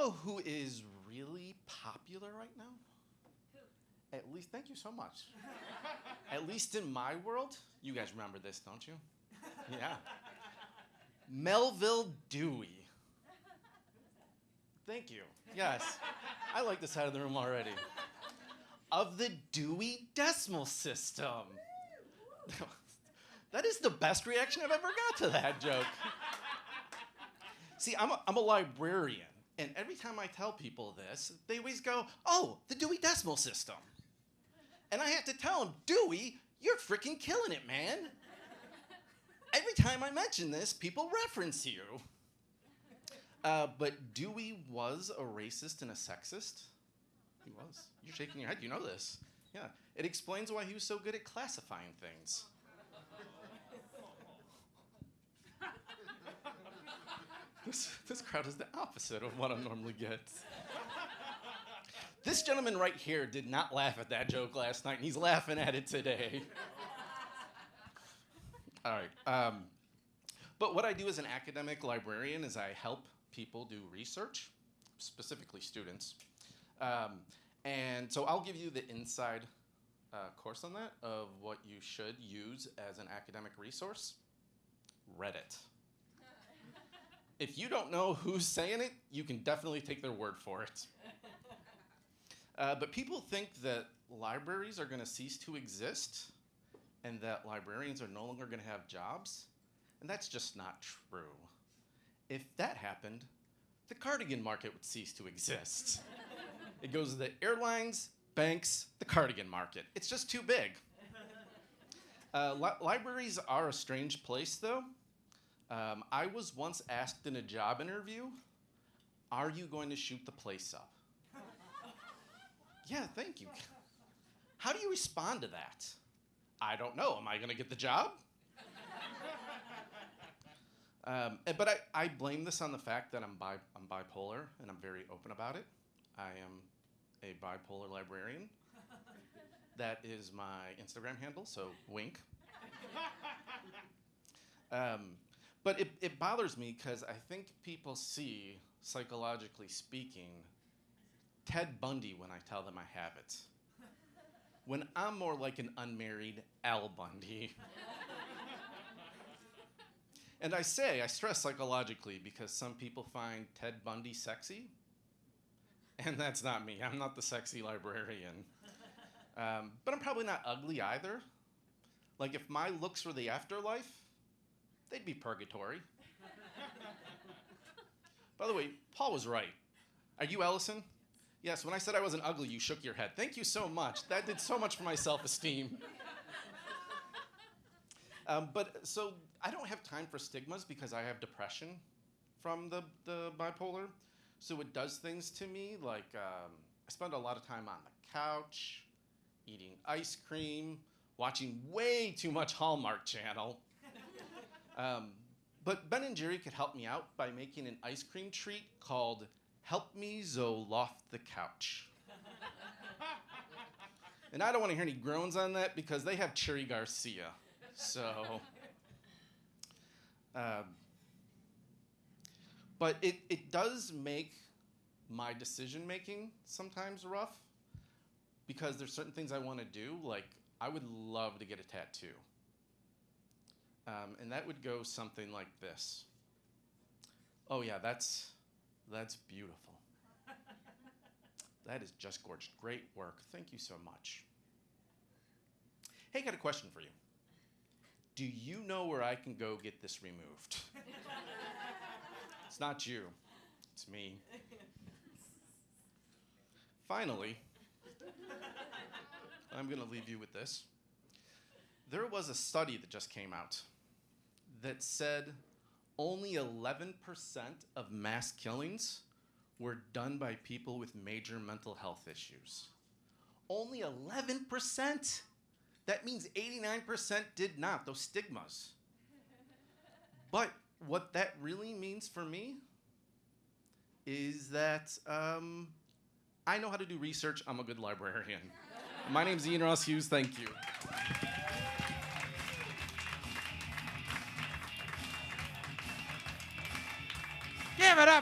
know who is really popular right now? Who? At least, thank you so much. At least in my world, you guys remember this, don't you? Yeah. Melville Dewey. Thank you. Yes. I like this side of the room already. Of the Dewey Decimal System. That is the best reaction I've ever got to that joke. See, I'm a librarian, and every time I tell people this, they always go, oh, the Dewey Decimal System. And I have to tell them, Dewey, you're freaking killing it, man. Every time I mention this, people reference you. But Dewey was a racist and a sexist. He was. You're shaking your head, you know this. Yeah, it explains why he was so good at classifying things. This crowd is the opposite of what I normally get. This gentleman right here did not laugh at that joke last night, and he's laughing at it today. All right. But what I do as an academic librarian is I help people do research, specifically students. And so I'll give you the inside course on that of what you should use as an academic resource. Reddit. If you don't know who's saying it, you can definitely take their word for it. But people think that libraries are going to cease to exist and that librarians are no longer going to have jobs. And that's just not true. If that happened, the cardigan market would cease to exist. It goes to the airlines, banks, the cardigan market. It's just too big. Libraries are a strange place, though. I was once asked in a job interview, are you going to shoot the place up? Yeah, thank you. How do you respond to that? I don't know. Am I going to get the job? But I blame this on the fact that I'm bipolar, and I'm very open about it. I am a bipolar librarian. That is my Instagram handle, so wink. But it bothers me because I think people see, psychologically speaking, Ted Bundy when I tell them I have it. When I'm more like an unmarried Al Bundy. And I stress psychologically because some people find Ted Bundy sexy. And that's not me. I'm not the sexy librarian. But I'm probably not ugly either. Like if my looks were the afterlife, they'd be purgatory. By the way, Paul was right. Are you Ellison? Yes, when I said I wasn't ugly, you shook your head. Thank you so much. That did so much for my self-esteem. But so I don't have time for stigmas because I have depression from the bipolar. So it does things to me like I spend a lot of time on the couch, eating ice cream, watching way too much Hallmark Channel. But Ben and Jerry could help me out by making an ice cream treat called Help Me Zoloft the Couch. And I don't want to hear any groans on that because they have Cherry Garcia. So, but it does make my decision making sometimes rough because there's certain things I want to do. Like I would love to get a tattoo. And that would go something like this. Oh yeah, that's beautiful. That is just gorgeous. Great work. Thank you so much. Hey, got a question for you. Do you know where I can go get this removed? It's not you. It's me. Finally, I'm going to leave you with this. There was a study that just came out that said only 11% of mass killings were done by people with major mental health issues. Only 11%? That means 89% did not, those stigmas. But what that really means for me is that I know how to do research. I'm a good librarian. My name's Ian Ross Hughes. Thank you. Give it up for